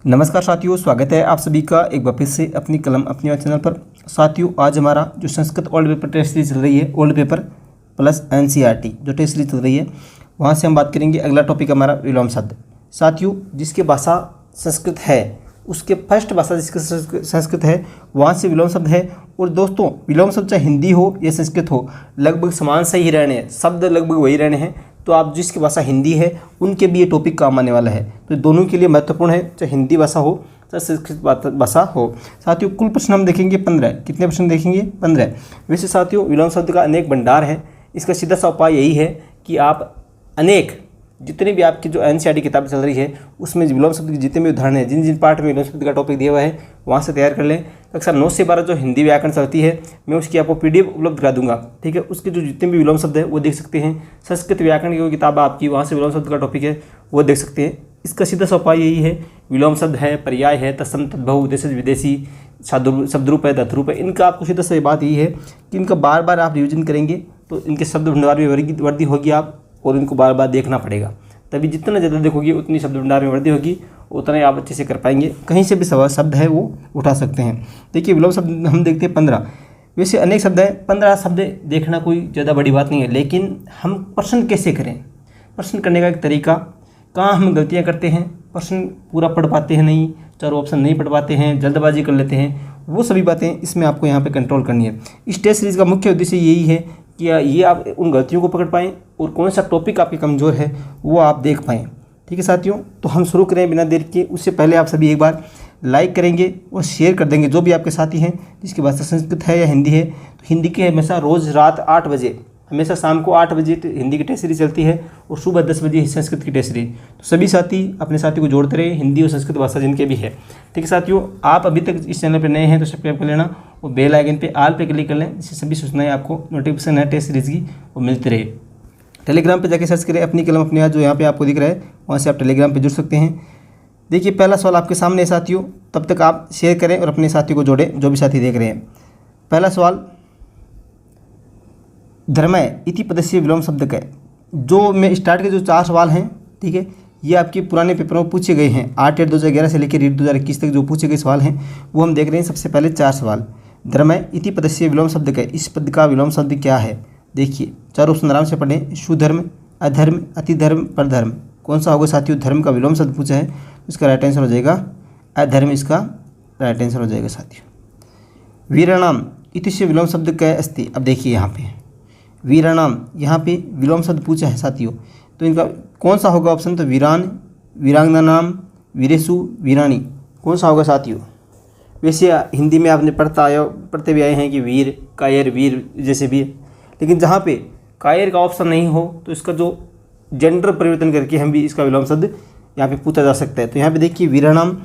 नमस्कार साथियों, स्वागत है आप सभी का एक बार फिर से अपनी कलम अपनी आवाज़ चैनल पर। साथियों, आज हमारा जो Sanskrit old paper test series चल रही है, ओल्ड पेपर प्लस एनसीईआरटी जो टेस्ट सीरीज चल रही है, वहाँ से हम बात करेंगे। अगला टॉपिक हमारा विलोम शब्द। साथियों, जिसकी भाषा संस्कृत है उसके फर्स्ट भाषा जिसकी संस्कृत है वहाँ से विलोम शब्द है। और दोस्तों, विलोम शब्द चाहे हिंदी हो या संस्कृत हो, लगभग समान से ही रहने हैं, शब्द लगभग वही रहने हैं। तो आप जिसकी भाषा हिंदी है उनके भी ये टॉपिक काम आने वाला है, तो दोनों के लिए महत्वपूर्ण है, चाहे हिंदी भाषा हो चाहे संस्कृत भाषा हो। साथियों, कुल प्रश्न हम देखेंगे 15। कितने प्रश्न देखेंगे? 15। वैसे साथियों, विलोम शब्द का अनेक भंडार है। इसका सीधा सा उपाय यही है कि आप अनेक जितने भी आपकी जो एनसीईआरटी किताब चल रही है उसमें विलोम शब्द के जितने भी उदाहरण हैं, जिन जिन पार्ट में विलोम शब्द का टॉपिक दिया हुआ है वहाँ से तैयार कर लें। कक्षा 9 से 12 जो हिंदी व्याकरण चलती है, मैं उसकी आपको पीडीएफ उपलब्ध करा दूंगा, ठीक है। उसके जो जितने भी विलोम शब्द है वो देख सकते हैं। संस्कृत व्याकरण की किताब आपकी, वहाँ से विलोम शब्द का टॉपिक है वो देख सकते हैं। इसका सीधा सा उपाय यही है, विलोम शब्द है, पर्याय है, तत्सम तद्भव, देश विदेशी, शब्दरूप है, धातुरूप है। इनका आपको सीधा सा बात यही है कि इनका बार बार आप रिविजन करेंगे तो इनके शब्द भंडार में वृद्धि होगी आप, और इनको बार बार देखना पड़ेगा। तभी जितना ज़्यादा देखोगे उतनी शब्द भंडार में वृद्धि होगी, उतना ही आप अच्छे से कर पाएंगे। कहीं से भी शब्द है वो उठा सकते हैं। देखिए, विलोम शब्द हम देखते हैं 15। वैसे अनेक शब्द हैं, 15 शब्द देखना कोई ज़्यादा बड़ी बात नहीं है, लेकिन हम प्रश्न कैसे करें, प्रश्न करने का एक तरीका, कहाँ हम गलतियाँ करते हैं, प्रश्न पूरा पढ़ पाते हैं नहीं, चारों ऑप्शन नहीं पढ़ पाते हैं, जल्दबाजी कर लेते हैं, वो सभी बातें इसमें आपको यहाँ पे कंट्रोल करनी है। इस टेस्ट सीरीज़ का मुख्य उद्देश्य यही है कि ये आप उन गलतियों को पकड़ पाएँ और कौन सा टॉपिक आपके कमज़ोर है वो आप देख पाएँ, ठीक है साथियों। तो हम शुरू करें बिना देर के। उससे पहले आप सभी एक बार लाइक करेंगे और शेयर कर देंगे। जो भी आपके साथी हैं जिसकी भाषा संस्कृत है या हिंदी है, तो हिंदी की हमेशा रोज़ रात 8 बजे, हमेशा शाम को 8 बजे हिंदी की टेस्ट सीरीज चलती है और सुबह 10 बजे संस्कृत की टेस्ट सीरीज। तो सभी साथी अपने साथी को जोड़ते रहे, हिंदी और संस्कृत भाषा जिनके भी है, ठीक है साथियों। आप अभी तक इस चैनल पर नए हैं तो सब्सक्राइब कर लेना और बेल आइकन पे ऑल पे क्लिक कर लें, जिससे सभी सूचनाएं आपको नोटिफिकेशन है टेस्ट सीरीज़ की वो मिलती रहे। टेलीग्राम पे जाके सर्च करें अपनी कलम अपनी आवाज़, जो यहाँ पे आपको दिख रहा है, वहाँ से आप टेलीग्राम पे जुड़ सकते हैं। देखिए, पहला सवाल आपके सामने है साथियों, तब तक आप शेयर करें और अपने साथी को जोड़ें जो भी साथी देख रहे हैं। पहला सवाल, धर्मय इति पदस्य विलोम शब्द का, जो मैं स्टार्ट के जो 4 सवाल हैं, ठीक है, ये आपके पुराने पेपरों में पूछे गए हैं। 8/8/2011 से लेकर 2021 तक जो पूछे गए सवाल हैं वो हम देख रहे हैं। सबसे पहले 4 सवाल, धर्मय इति पदस्य विलोम शब्द का, इस पद का विलोम शब्द क्या है? देखिए, 4 ऑप्शन आराम से पढ़ें। सुधर्म, अधर्म, अतिधर्म, परधर्म। कौन सा होगा साथियों? धर्म का विलोम शब्द पूछा है, इसका राइट आंसर हो जाएगा अधर्म, इसका राइट आंसर हो जाएगा साथियों। वीराणाम इति से विलोम शब्द क्या अस्ति? अब देखिए यहाँ पे वीराणाम, यहाँ पे विलोम शब्द पूछा है साथियों, तो इनका कौन सा होगा ऑप्शन? तो वीरान, वीरांगनानाम, वीरेशु, वीरानी। कौन सा होगा साथियों? वैसे हिंदी में आपने पढ़ते भी आए हैं कि वीर, कायर, वीर जैसे भी, लेकिन जहाँ पे कायर का ऑप्शन नहीं हो तो इसका जो जेंडर परिवर्तन करके हम भी इसका विलोम शब्द यहाँ पे पूछा जा सकता है। तो यहाँ पे देखिए, वीराणाम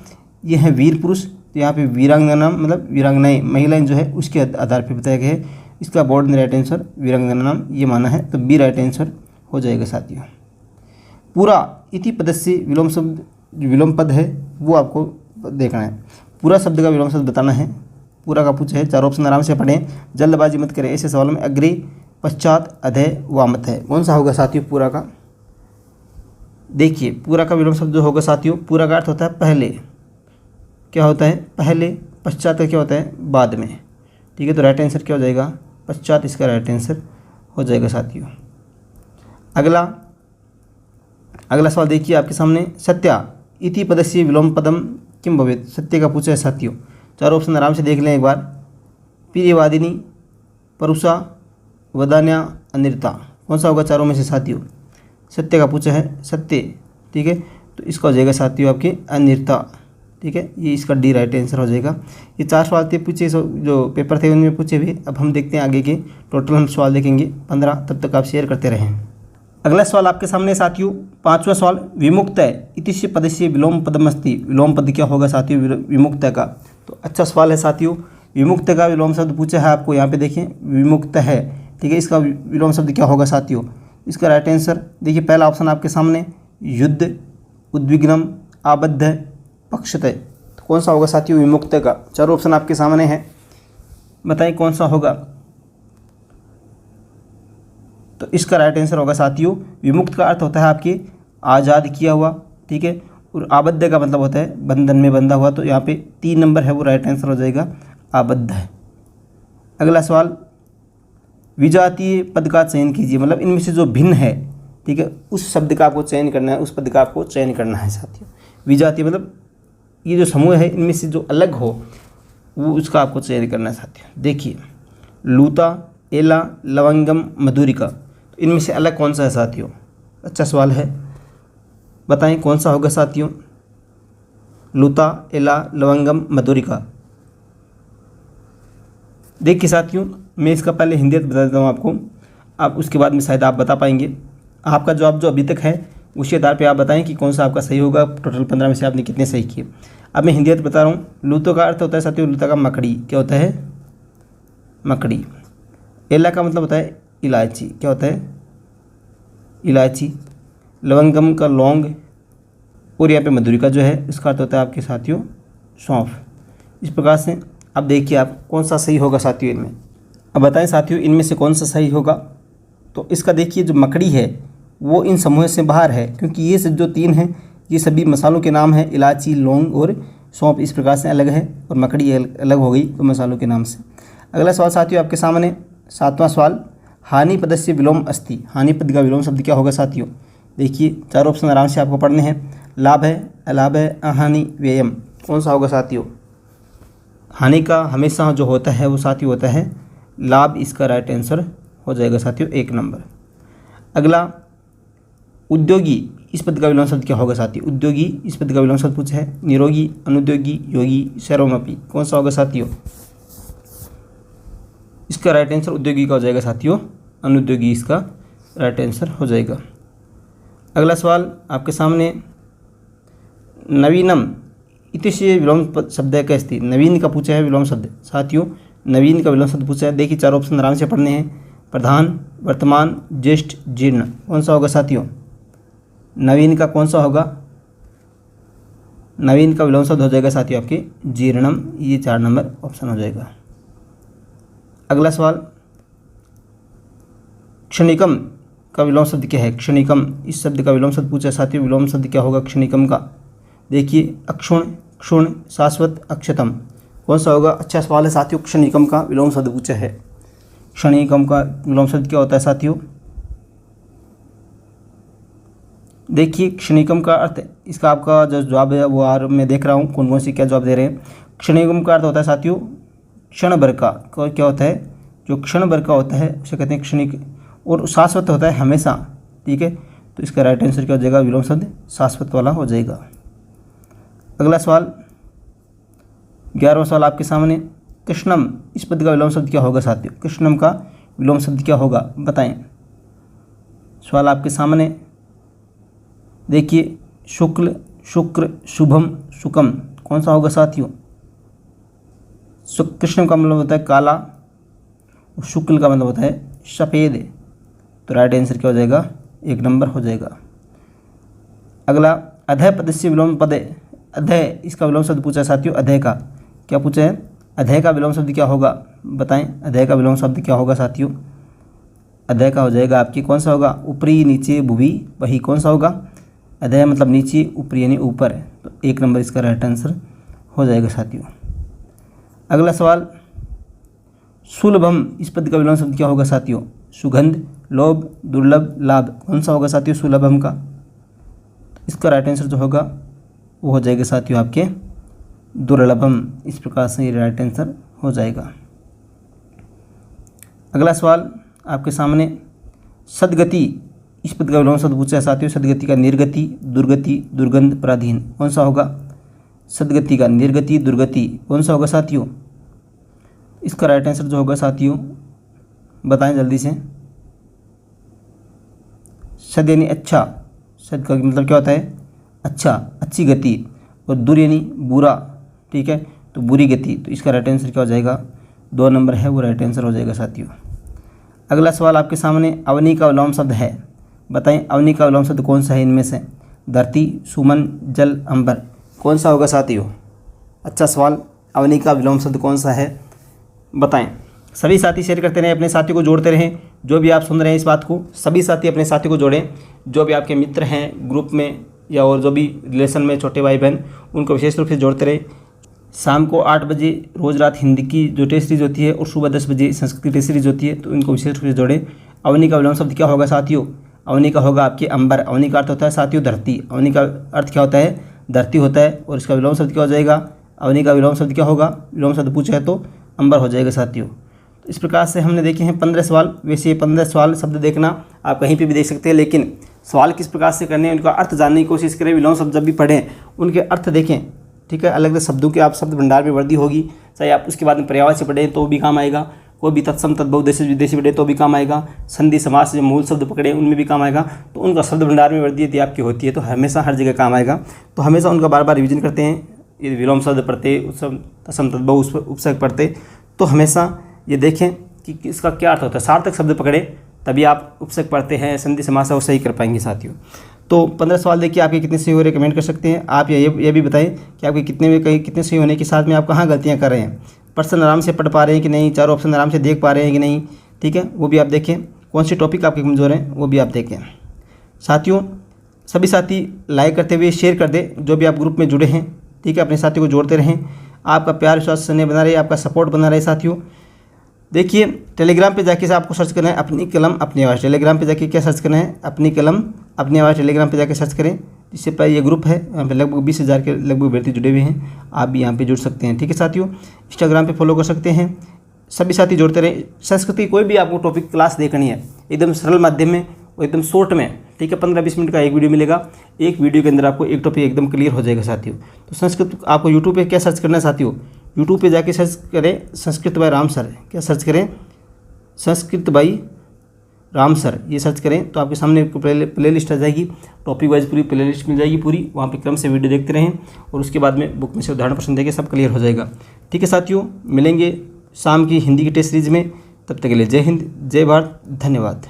ये है वीर पुरुष, तो यहाँ पे वीरांगनानाम मतलब वीरांगनाएं, महिलाएं जो है उसके आधार पर बताया गया है। इसका बोर्ड में राइट आंसर वीरांगनानाम ये माना है, तो बी राइट आंसर हो जाएगा साथियों। पूरा इति पदस्य विलोम शब्द, विलोम पद है वो आपको देखना है। पूरा शब्द का विलोम शब्द बताना है, पूरा का पूछा है। 4 ऑप्शन आराम से पढ़ें, जल्दबाजी मत करें ऐसे सवाल में। अग्रे, पश्चात, अधय, वामत है। कौन सा होगा साथियों पूरा का? देखिए, पूरा का विलोम शब्द जो होगा साथियों, पूरा का अर्थ होता है पहले। क्या होता है? पहले। पश्चात का क्या होता है? बाद में, ठीक है। तो राइट आंसर क्या हो जाएगा? पश्चात, इसका राइट आंसर हो जाएगा साथियों। अगला सवाल देखिए आपके सामने, सत्या इति पदस्य विलोम पदम किम भवेत्? सत्य का पूछा है साथियों। 4 ऑप्शन आराम से देख लें एक बार। प्रियवादिनी, परुषा, वदान्या, अनिर्ता। कौन सा होगा चारों में से साथियों? सत्य का पूछा है, सत्य, ठीक है। तो इसका हो जाएगा साथियों आपके अनिर्ता, ठीक है। ये इसका डी राइट आंसर हो जाएगा। ये 4 सवाल थे पूछे, जो पेपर थे उनमें पूछे हुए। अब हम देखते हैं आगे के टोटल हम सवाल देखेंगे 15, तब तक आप शेयर करते रहें। अगला सवाल आपके सामने साथियों, 5वां सवाल, विमुक्त इति पदस्य विलोम पदमस्ति। विलोम पद क्या होगा साथियों विमुक्त का? तो अच्छा सवाल है साथियों। विमुक्त का विलोम शब्द पूछा है आपको, यहाँ पे देखें विमुक्त है, ठीक है। इसका विलोम शब्द क्या होगा साथियों? इसका राइट आंसर देखिए, पहला ऑप्शन आपके सामने, युद्ध, उद्विग्नम, आबद्ध, पक्षतः। तो कौन सा होगा साथियों विमुक्त का? 4 ऑप्शन आपके सामने है, बताएं कौन सा होगा? तो इसका राइट आंसर होगा साथियों, विमुक्त का अर्थ होता है आपके आज़ाद किया हुआ, ठीक है। और आबद्ध का मतलब होता है बंधन में बंधा हुआ, तो यहाँ पे 3 नंबर है वो राइट आंसर हो जाएगा आबद्ध है। अगला सवाल, विजातीय पद का चयन कीजिए, मतलब इनमें से जो भिन्न है, ठीक है, उस शब्द का आपको चयन करना है, उस पद का आपको चयन करना है साथियों। विजातीय मतलब ये जो समूह है इनमें से जो अलग हो वो उसका आपको चयन करना है साथियों। देखिए, लूता, एला, लवंगम, मधुरिका, तो इनमें से अलग कौन सा है साथियों? अच्छा सवाल है, बताएं कौन सा होगा साथियों? लूता, एला, लवंगम, मधुरिका। देखिए साथियों, मैं इसका पहले हिंदी बता देता हूँ आपको, आप उसके बाद में शायद आप बता पाएंगे। आपका जवाब जो अभी तक है उसी आधार पे आप बताएं कि कौन सा आपका सही होगा। टोटल 15 में से आपने कितने सही किए। अब मैं हिंदी बता रहा हूँ। लूतो का अर्थ होता है साथियों, लूता का मकड़ी, क्या होता है? मकड़ी। एला का मतलब होता है इलायची, क्या होता है? इलायची। लवंगम का लौंग, और यहाँ पे मधुरिका जो है इसका अर्थ होता है आपके साथियों सौंफ। इस प्रकार से अब देखिए आप कौन सा सही होगा साथियों इनमें। अब बताएं साथियों इनमें से कौन सा सही होगा। तो इसका देखिए जो मकड़ी है वो इन समूह से बाहर है, क्योंकि ये सब जो 3 हैं ये सभी मसालों के नाम हैं, इलायची, लौंग और सौंफ इस प्रकार से अलग है, और मकड़ी अलग हो गई तो मसालों के नाम से। अगला सवाल साथियों आपके सामने 7वां सवाल, हानि पदस्य विलोम अस्ति। हानि पद का विलोम शब्द क्या होगा साथियों? देखिए 4 ऑप्शन आराम से आपको पढ़ने हैं। लाभ है, अलाभ है, अहानि, व्ययम। कौन सा होगा साथियों? हानि का हमेशा जो होता है वो साथियों होता है लाभ, इसका राइट आंसर हो जाएगा साथियों 1 नंबर। अगला, उद्योगी, इस पद का विलोम शब्द क्या होगा साथियों? उद्योगी इस पद का विलोम शब्द पूछा है। निरोगी, अनुद्योगी, योगी, सर्वमपि। कौन सा होगा साथियों? इसका राइट आंसर उद्योगी का हो जाएगा साथियों, अनुद्योगी इसका राइट आंसर हो जाएगा। अगला सवाल आपके सामने, नवीनम इतिश्य विलोम शब्द है कैसे? नवीन का पूछा है विलोम शब्द साथियों, नवीन का विलोम शब्द पूछा है। देखिए 4 ऑप्शन आराम से पढ़ने हैं। प्रधान, वर्तमान, ज्येष्ठ, जीर्ण। कौन सा होगा साथियों? नवीन का कौन सा होगा? नवीन का विलोम शब्द हो जाएगा साथियों आपके जीर्णम, ये 4 नंबर ऑप्शन हो जाएगा। अगला सवाल, क्षणिकम का विलोम शब्द क्या है? क्षणिकम इस शब्द का विलोम शब्द पूछा है साथियों, विलोम शब्द क्या होगा क्षणिकम का? देखिए, अक्षुण, क्षुण, शाश्वत, अक्षतम। कौन सा होगा? अच्छा सवाल है साथियों, क्षणिकम का विलोम शब्द पूछा है। क्षणिकम का विलोम शब्द क्या होता है साथियों? देखिए, क्षणिकम का अर्थ, इसका आपका जो जवाब है वो मैं देख रहा हूँ कौन कौन से क्या जवाब दे रहे हैं। क्षणिकम का अर्थ होता है साथियों क्षण भर का, क्या होता है? जो क्षण भर का होता है उसे कहते हैं क्षणिक, और शाश्वत होता है हमेशा, ठीक है। तो इसका राइट आंसर क्या हो जाएगा? विलोम शब्द शाश्वत वाला हो जाएगा। अगला सवाल 11वां सवाल आपके सामने, कृष्णम इस पद का विलोम शब्द क्या होगा साथियों? कृष्णम का विलोम शब्द क्या होगा बताएं। सवाल आपके सामने देखिए, शुक्ल, शुक्र, शुभम, शुकम। कौन सा होगा साथियों? कृष्ण का मतलब होता है काला, और शुक्ल का मतलब होता है सफ़ेद। तो राइट आंसर क्या हो जाएगा? 1 नंबर हो जाएगा। अगला, अधय पदस्य विलोम पद, अधय इसका विलोम शब्द पूछा है साथियों। अधय का क्या पूछा है? अधय का विलोम शब्द क्या होगा बताएं। अधय का विलोम शब्द क्या होगा साथियों? अधय का हो जाएगा आपकी कौन सा होगा? ऊपरी, नीचे, भूवि, वही। कौन सा होगा? अधय मतलब नीचे, ऊपरी यानी ऊपर। तो 1 नंबर इसका राइट आंसर हो जाएगा साथियों। अगला सवाल, सुलभम इस पद का विलोम शब्द क्या होगा साथियों? सुगंध, लोभ, दुर्लभ, लाभ। कौन सा होगा साथियों सुलभम का? इसका राइट आंसर जो होगा वो हो जाएगा साथियों आपके दुर्लभम। इस प्रकार से ये राइट आंसर हो जाएगा। अगला सवाल आपके सामने, सदगति इस पद का विलोम शब्द पूछा है साथियों। सदगति का निर्गति, दुर्गति, दुर्गंध, पराधीन। कौन सा होगा? सदगति का निर्गति, दुर्गति। कौन सा होगा साथियों? इसका राइट आंसर जो होगा साथियों बताएं जल्दी से। सद यानी अच्छा, सद का मतलब क्या होता है? अच्छा, अच्छी गति, और दुर यानी बुरा, ठीक है, तो बुरी गति। तो इसका राइट आंसर क्या हो जाएगा? 2 नंबर है वो राइट आंसर हो जाएगा साथियों। अगला सवाल आपके सामने, अवनी का विलोम शब्द है बताएं। अवनी का विलोम शब्द कौन सा है इनमें से? धरती, सुमन, जल, अंबर। कौन सा होगा साथियों? अच्छा सवाल, अवनी का विलोम शब्द कौन सा है बताएं। सभी साथी शेयर करते रहें, अपने साथियों को जोड़ते रहें। जो भी आप सुन रहे हैं इस बात को, सभी साथी अपने साथी को जोड़ें। जो भी आपके मित्र हैं ग्रुप में, या और जो भी रिलेशन में छोटे भाई बहन, उनको विशेष रूप से जोड़ते रहे। शाम को 8 बजे रोज़ रात हिंदी की जो टेस्ट सीरीज होती है और सुबह 10 बजे संस्कृत की टेस्ट सीरीज होती है, तो इनको विशेष रूप से जोड़ें। अवनी का विलोम शब्द क्या होगा साथियों? अवनी का होगा आपके अंबर। अवनी का अर्थ होता है साथियों धरती। अवनी का अर्थ क्या होता है? धरती होता है। और इसका विलोम शब्द क्या हो जाएगा? अवनी का विलोम शब्द क्या होगा? विलोम शब्द पूछा है तो अंबर हो जाएगा साथियों। तो इस प्रकार से हमने देखे हैं 15 सवाल। वैसे ये 15 सवाल शब्द देखना आप कहीं पे भी देख सकते हैं, लेकिन सवाल किस प्रकार से करने हैं उनका अर्थ जानने की कोशिश करें। विलोम शब्द जब भी पढ़ें उनके अर्थ देखें, ठीक है। अलग अलग शब्दों के आप शब्द भंडार में वृद्धि होगी, चाहे आप उसके बाद में पर्यायवाची से पढ़ें तो भी काम आएगा, कोई भी तत्सम तद्भव देशी विदेशी पढ़े तो भी काम आएगा, संधि समास जो मूल शब्द पकड़े उनमें भी काम आएगा। तो उनका शब्द भंडार में वृद्धि यदि आपकी होती है तो हमेशा हर जगह काम आएगा। तो हमेशा उनका बार बार रिविजन करते हैं। ये विलोम शब्द पढ़ते, तत्सम तद्भव उपसर्ग पढ़ते, तो हमेशा ये देखें कि इसका क्या अर्थ होता है। सार्थक शब्द पकड़े तभी आप उपसर्ग पढ़ते हैं, संधि समास वो सही कर पाएंगे साथियों। तो 15 सवाल देखिए आपके कितने सही हो रहे कमेंट कर सकते हैं। आप ये भी बताएं कि आपके कितने सही होने के साथ में आप कहाँ गलतियाँ कर रहे हैं। प्रश्न आराम से पढ़ पा रहे हैं कि नहीं, चारों ऑप्शन आराम से देख पा रहे हैं कि नहीं, ठीक है, वो भी आप देखें। कौन से टॉपिक आपके कमज़ोर हैं वो भी आप देखें साथियों। सभी साथी लाइक करते हुए शेयर कर दें जो भी आप ग्रुप में जुड़े हैं, ठीक है। अपने साथियों को जोड़ते रहें। आपका प्यार विश्वास स्नेह बना रहे, आपका सपोर्ट बना रहे साथियों। देखिए टेलीग्राम पे जाके से आपको सर्च करना है अपनी कलम अपनी आवाज़। टेलीग्राम पे जाके क्या सर्च करना है? अपनी कलम अपनी आवाज़। टेलीग्राम पे जाके सर्च करें। इससे पहले ये ग्रुप है, यहाँ पे लगभग 20,000 के लगभग अभ्यर्थी जुड़े हुए हैं। आप भी यहाँ पे जुड़ सकते हैं, ठीक है साथियों। इंस्टाग्राम पे फॉलो कर सकते हैं। सभी साथी जोड़ते रहें। संस्कृति कोई भी आपको टॉपिक क्लास देखनी है एकदम सरल माध्यम में और एकदम शॉर्ट में, ठीक है। 15-20 मिनट का एक वीडियो मिलेगा। एक वीडियो के अंदर आपको एक टॉपिक एकदम क्लियर हो जाएगा साथियों। तो संस्कृत आपको यूट्यूब पे क्या सर्च करना है साथियों? यूट्यूब पे जाके सर्च करें संस्कृत बाय राम सर। क्या सर्च करें? संस्कृत बाई राम सर, ये सर्च करें तो आपके सामने प्ले लिस्ट आ जाएगी। टॉपिक वाइज पूरी प्ले लिस्ट मिल जाएगी पूरी। वहाँ पे क्रम से वीडियो देखते रहें और उसके बाद में बुक में से उदाहरण प्रश्न देके सब क्लियर हो जाएगा, ठीक है साथियों। मिलेंगे शाम की हिंदी की टेस्ट सीरीज में। तब तक के लिए जय हिंद, जय भारत, धन्यवाद।